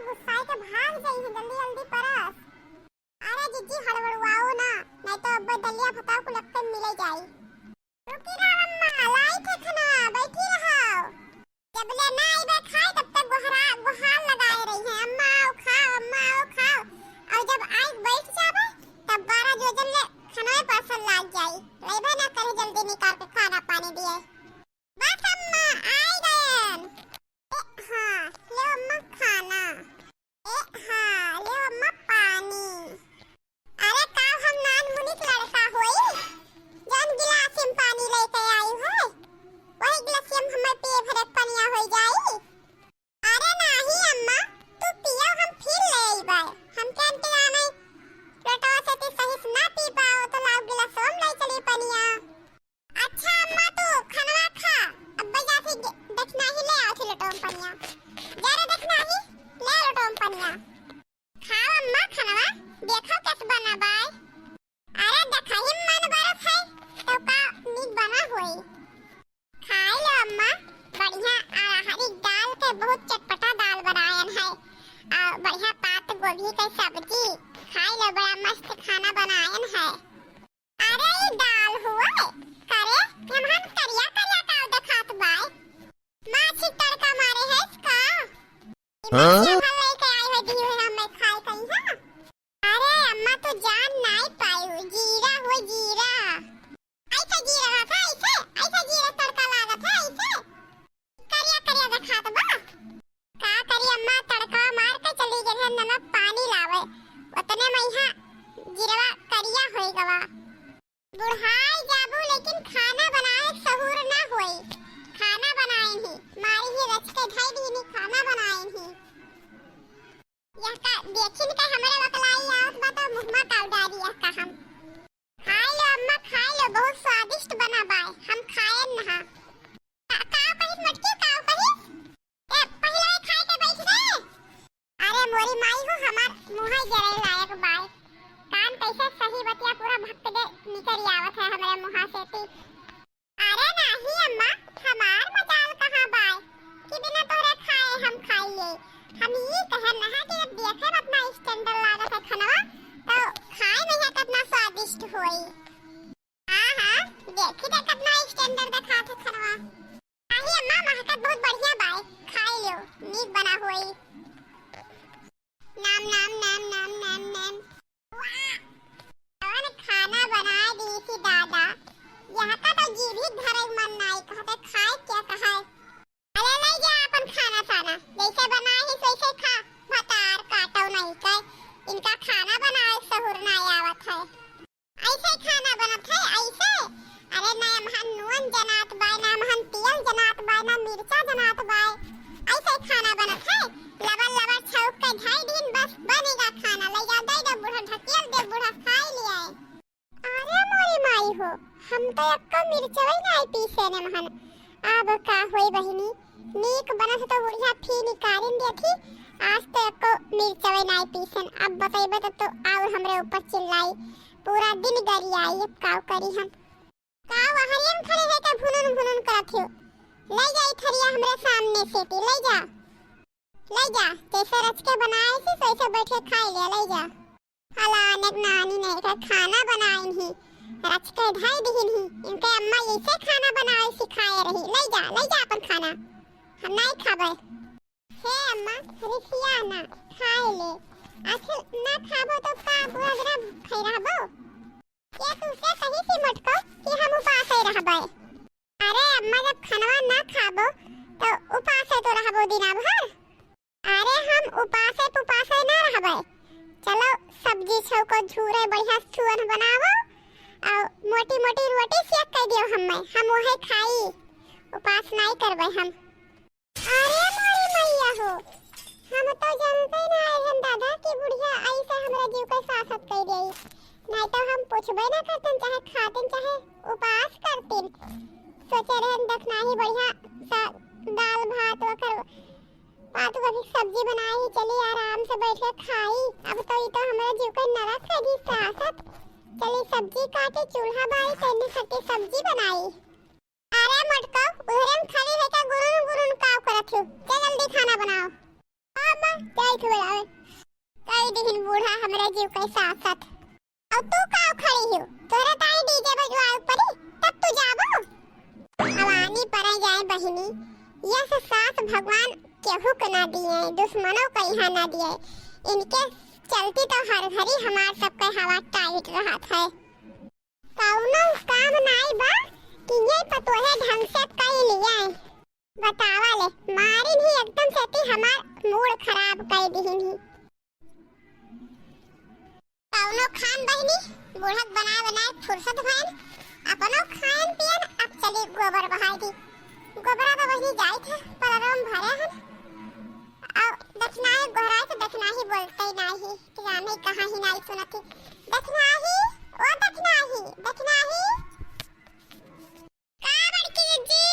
गुस्साए के भाग जाई है जल्दी जल्दी परस। अरे जीजी हड़बड़ाओ ना, नहीं तो अब दलिया फटाक को लगते मिले जाई। रुकी ना अम्मा, लाई थे खाना, बैठी रहो। जब ले ना आइबे खाए तब तक गुहार लगाए रही है, अम्मा आओ खाओ, अम्मा आओ खाओ। और जब आई बैठ जाबे तब 12 जोजन ले खाना परसल लाग जाई। लेबे ना करे जल्दी निकाल के खाना पानी दिए। बस अम्मा आई गए। हाँ ले अम्मा खाना। हाँ ले अम्मा पानी। अरे का हम नान मुनिक लड़का होई जौन गिलास में पानी लेके आई है वही गिलास में हमें पिए भरे पनिया हो जाई। अरे नहीं अम्मा तू पियो, हम फिर ले आइबे। हम के अंतरा नहीं लटवा से ती सही से ना पी पाओ तो लाओ गिलास में ले चली पनिया। अच्छा अम्मा तू खाना खा, अब जाके देखना ही ले आओ थी लटवा पनिया। जरा देखना ही ले लटवा पनिया। खाओ अम्मा खाना, देखो कैसे बना बाय। अरे देखा ही मन बरफ है तो का नीक बना होई। खाई लो अम्मा, बढ़िया हरी दाल के बहुत चटपटा दाल बनायन है और बढ़िया पात गोभी के सब्जी। खाई लो, बड़ा मस्त खाना बनायन है। अरे ये दाल हुआ करे हमहन करिया करिया का देखात बाय। माछी तड़का मारे है इसका। हां लेके आई है दी है हमें खाए कहीं हां। अरे अम्मा तो जान नहीं पाई, जीरा हो जीरा। ऐसा जीरा था, ऐसा जीरा तड़का लगा था, ऐसे करिया करिया दिखात बा। का करी अम्मा तड़का मार के चली गई है, नमक पानी लावे उतने में यहां जीरवा करिया होई गवा। बुढ़ाई जाबू लेकिन खाना बनाए सहूर ना होई। खाना बनाए ही मारी ही रच के ढाई दी नहीं खाना बनाए ही। यह का देखिन का हमरे वकलाई आवत बा तो मुंह में काल डाली यह का हम। खाई लो अम्मा खाई लो, बहुत स्वादिष्ट बना बाय, हम खाएन ना। काव कहिस मटकी काव कहिस ए पहले खाए के बैठ गए। अरे मोरी माई हो हमार मुंह जरे लायक बाय। कान कैसे सही बतिया पूरा भक्त दे निकल आवत है हमरे मुंह से ती। अरे नहीं अम्मा हमार मजाल कहां बाय कि बिना तोरे खाए हम खाइए। हम ये कहे ना कि जब देखे अपना स्टैंडर्ड लागत है खाना तो खाए में है कितना स्वादिष्ट होई। हां देखी दे कितना स्टैंडर्ड दिखात है खाना। नहीं अम्मा महकत बहुत बढ़िया बाय, खाई लो नीक बना होई। नाम नाम नाम नाम नाम नाम और खाना बना दी थी दादा। यहाँ का तो जी भी धरे मन नहीं कहते खाए क्या कहा। अरे ले जा अपन खाना खाना, जैसे बनाए ही वैसे खा। भतार काटो नहीं के इनका खाना बनाए सहूर ना आवत है। ऐसे खाना बनत है ऐसे। अरे ना हमहन नून जनात बाय, ना हमहन तेल जनात बाय, ना मिर्चा जनात बाय। ऐसे खाना बनत है लबल लबल छौक के ढाई दिन बस बनेगा खाना। ले जा दे दे बूढ़ा ढकेल दे, बूढ़ा खाई लिया। अरे मोरी माई हो हम तो अक्का मिर्चवा नहीं पीसे ने महन। अब का होई बहिनी नीक बनत तो बुढ़िया फी निकालिन देथी। आज तो अक्को मिर्चवा नहीं पीसन। अब बताइबे तो और हमरे ऊपर चिल्लाई पूरा दिन गरी आई। अब काव करी हम काव हरियम खड़े है के भुनन भुनन करत हो। ले जाई थरिया हमरे सामने से ती ले जा जैसे रच के बनाए थी वैसे बैठे खाई ले जा। हला अनेक नानी नहीं का खाना बनाई ही रच के ढाई दिन ही इनके अम्मा ऐसे खाना बनाए सिखाए रही। ले जा अपन खाना, हम नहीं खाबे। हे अम्मा रिसिया ना खाए ले, आखिर ना खाबो तो का पूरा दिन खाई रहबो। ये तू से सही सी मटको कि हम उपास ही रहबे। अरे अम्मा जब खाना ना खाबो तो उपास तो रहबो दिन भर। अरे हम उपास ना रहबे। चलो सब्जी छौको झूरे बढ़िया सुअन बनावो और मोटी मोटी रोटी सेक कर दियो हम वही खाई। उपास नहीं करबे हम। अरे मोरी मैया हो हम तो जानते ना है दादा कि बुढ़िया ऐसे हमरा जीव के सासत कर देई। नहीं तो हम पूछबे ना करतन, चाहे खातन चाहे उपास करतन। सोचे रहन देखना ही बढ़िया सा दाल भात वकर पातू का सब्जी बनाई चली आराम से बैठ के खाई। अब तो ये तो हमारा जीव का नरक है जी सासत। चली सब्जी काटे चूल्हा बाई तेने खट्टी सब्जी बनाई। अरे मटको उधर हम खड़ी है का गुरुन गुरुन काव करत हो। जल्दी खाना बनाओ। अब लाइट बढ़ावे कई दिन बूढ़ा हमरा जीव कैसा आसत और तू काव खड़ी हो तोरे ताई डीजे बजवाए परी तब तू जाबो हवानी पर जाए बहिनी यह साथ भगवान केहू के ना दिए दुश्मनों को यहाँ ना दिए इनके चलती तो हर घड़ी हमार सबके हवा टाइट रहत है कौनो काम नाई बा कि ये पतोहे ढंग से कई लिया बतावा ले मारी भी एकदम से हमार मूड खराब कर दीहिन ही कौनो खान बहिनी बूढ़क बनाए फुर्सत भइल अपनो खान पियन अब चली गोबर बहाई दी गोबरा तो वही जाई थे पररम भरे हन और दक्षिणाई गोहराई तो दक्षिणाही बोलते ही नहीं कि जाने कहाँ ही नहीं सुनती दक्षिणाही ओ दक्षिणाही दक्षिणाही का बड़की जी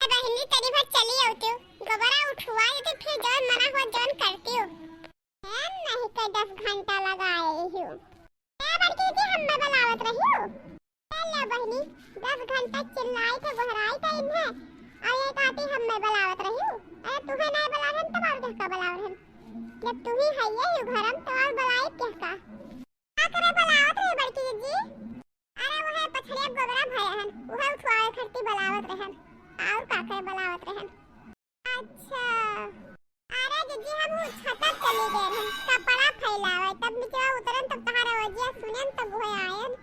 बहिनी तेरी भर चली आउती गोबरा उठवा तो फिर जौन मना हुआ जौन करती हो है नहीं के 10 घंटा लगाए ही ए बड़की जी हम में बुलावत रही हो ले बहिनी 10 घंटा चिल्लाई थे गोहराई थे इन्हें अरे काती हम में बुलावत रही हो अरे तुम्हें नहीं बुलावन तो और किसका बुलावन जब तू ही है ये घरम तो और बुलाई किसका का करे बुलावत रे बड़की जी अरे वो है पछड़िया गोबरा भरे हन वो है उठवाए खट्टी बुलावत रहन और का करे बुलावत रहन अच्छा अरे जीजी हम छतप चली गए हम कपड़ा फैलावे तब नीचे उतरन तब तहारा वजिया सुनन तब वो आयन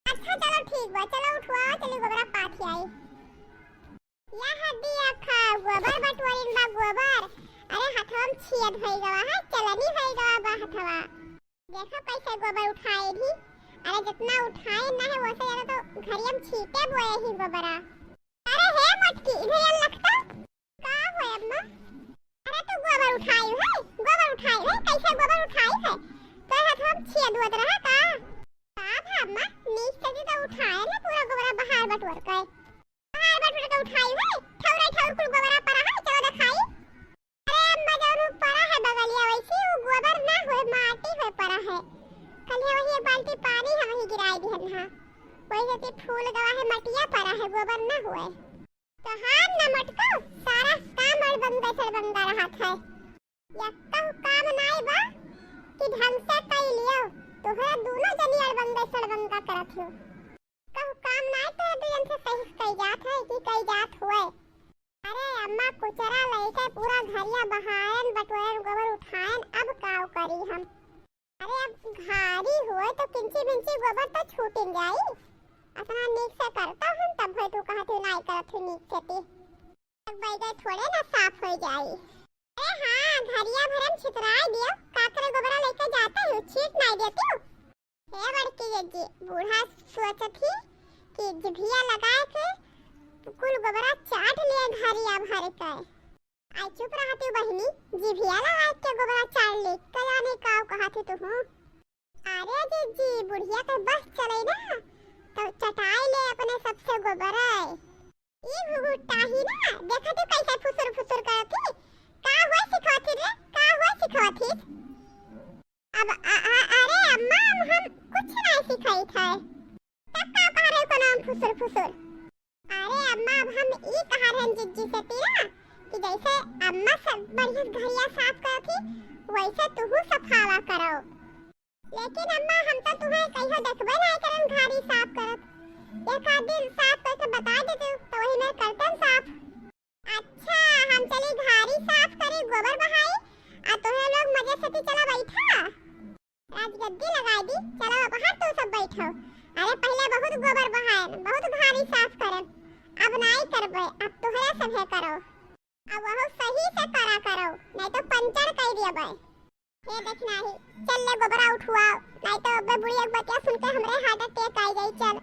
अच्छा चलो ठीक बा चलो उठवा चली गोबरा पाठी आई या हड्डी अखा गोबर बटवरिन बा गोबर अरे हथम छियत भई गवा है चलनी भई गवा बा हथवा देखो कैसे गोबर उठाए भी अरे जितना उठाए ना है वैसे ज्यादा तो घरियम छीटे बोए ही गोबरा अरे हे मटकी इधर लगता का होय अम्मा अरे तू गोबर उठाई है कैसे गोबर उठाई है तो हथम छियत दुत रहा का अम्मा नीचे से तो उठाए ना पूरा गोबरा बाहर बटवर के बाहर बटवर के उठाई है ठौर कुल गोबरा परा है चलो दिखाई अरे अम्मा जरूर परा है बगलिया वैसी वो गोबर ना होए माटी होए परा है कल वही बाल्टी पानी हम ही गिराई दिहन हां वैसे ते फूल गवा है मटिया परा है गोबर ना होए तो हां न मटको सारा काम और बंदा रहा है यक्का काम नाई बा कि ढंग से कई लियो तोहरा दोनों जनी और बंदा करत हो कहू काम नाई तो दुयन से सही कई जात है कि कई जात होए अरे अम्मा कुचरा लेके पूरा घरिया बहायन बटोरन गोबर उठायन अब काव करी हम अरे अब घारी हुए तो किंची बिंची गोबर तो छूटिन जाई अपना नीक से करता हम तब है तू कहत नाई करत हो नीक से तब बैगे थोड़े ना साफ हो जाई अरे हां घरिया भरम छितराई दियो काकरे गोबरा लेके जाते हो छीट नहीं देती हो हे बड़की जी बूढ़ा सोचत ही कि जिभिया लगा के कुल गोबरा चाट लिए घरिया भर के आई चुप रहती बहिनी जिभिया लगा के गोबरा चाट ले कया नहीं काव कहत तू हो अरे जी बुढ़िया के बस चले ना तो चटाई ले अपने सबसे गोबरा ई भुगुटा ही ना देखा तू कैसे फुसुर करती का हुआ सिखाती अब अरे अम्मा हम कुछ नहीं सिखाई थे तब का कह रहे को नाम फुसुर अरे अम्मा अब हम ई कह रहे हैं जिज्जी से तीरा कि जैसे अम्मा सब बढ़िया घरिया साफ करती वैसे तू सफावा करो लेकिन अम्मा हम तो तुम्हें कहियो देखबे नहीं करन घारी साफ करत एक दिन साफ करके बता देते तो वही मैं करतन साफ अच्छा हम चली घारी साफ करी गोबर बहाई आ तोहे लोग मजे से चला बैठा आज गद्दी लगाई दी चलो बाहर तू सब बैठो अरे पहले बहुत गोबर बहाए बहुत घारी साफ करन अब नहीं करबे अब तोहरा सभे करो अब वो सही से करा करो नहीं तो पंचर कर दियबे ये देखना ही चल ले गोबरा उठवाओ नहीं तो अब बुढ़िया बतिया सुन के हमरे हार्ट अटैक आ जाई चल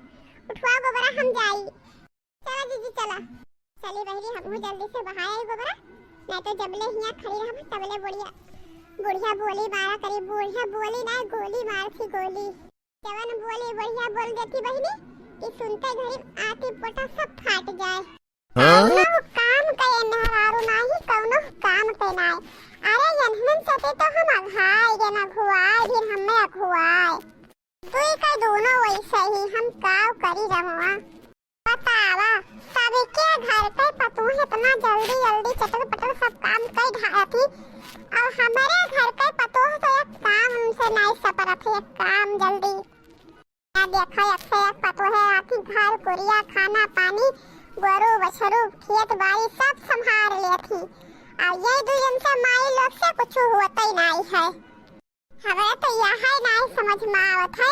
उठवाओ गोबरा हम जाई चला जीजी चला चली बहरी हम जल्दी से बहाए गोबरा नहीं तो जबले हिया खड़ी रहब तबले बुढ़िया बोली मारा करी बुढ़िया बोली ना गोली मार थी गोली जवन बोली बढ़िया बोल देती बहनी कि सुनते घड़ी आती पोटा सब फाट जाए कौनो काम कए नहरारू नाही कौनो काम कए नाय अरे जनहन सते तो हम अघाई जना घुआए फिर हमें अघुआए दुई का दोनों वैसे ही हम काव करी रहुआ बतावा सबके घर पे पतू इतना जल्दी चटक पटक सब काम कर ढाती और हमारे घर करत है काम जल्दी। या देखा अक्षय पतो है आखी घर कुरिया खाना पानी गोरू बछरू खेत बाड़ी सब संभाल लेती। और ये दुनिया से माई लोग से कुछ होता ही नहीं है। हमें तो यह नहीं समझ में आवत है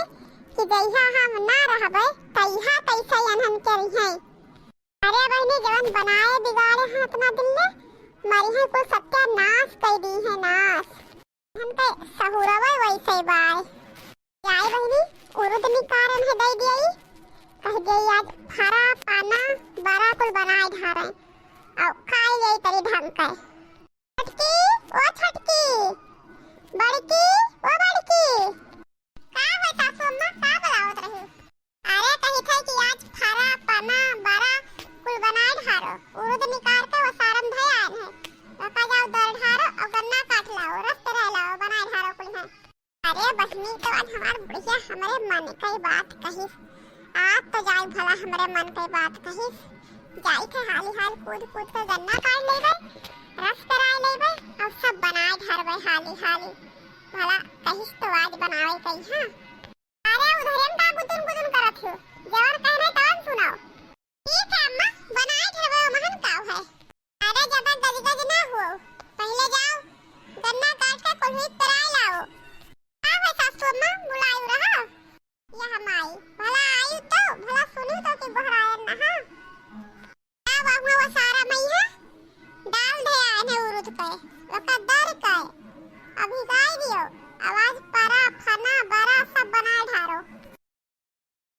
कि जैसा हम ना रहबे तैहा तैसा अनहन करी है। अरे बहनी जवन बनाए बिगाड़े हैं अपना दिल ने मरी है को सत्यानाश कर दी है नाश। हम पे सहुरवे वैसे बाय जाए बहनी उरुद निकारन है दे दिई कह दे आज फरा पाना बड़ा कुल बनाए धारे और खाई ले तरी ढंग के। छटकी ओ छटकी बड़की ओ बड़की का है सासू अम्मा का बुलावत रही। अरे कही थे कि आज फरा पाना बड़ा कुल बनाए धारो उरुद निकार के वो सारम भय आए हैं रखा जाओ दर धारो और गन्ना काट लाओ रस रह लाओ बनाए धारो कुल है। अरे बहनी तो आज हमार बुढ़िया हमारे मन की बात कही आज तो जाए भला हमारे मन की बात कही जाई थे हाली हाल कूद कूद के गन्ना काट लेबे रस कराए लेबे और सब बनाए धरबे हाली हाली भला कहिस तो आज बनावे कही। हां अरे उधर हम का गुदुन गुदुन करत हो जवन कहने तवन सुनाओ। ठीक है अम्मा बनाए धरबे महन काव है। अरे जब गज गज ना हो पहले जाओ गन्ना काट के कुल्ही कराए लाओ। आवे सासू अम्मा बुलायु रहा यह माई भला आयु तो भला सुनु तो कि बहरायन ना। हां बाबू वो सारा मैया डाल दे आने उरुद पे ओका दर के अभी गाय दियो आवाज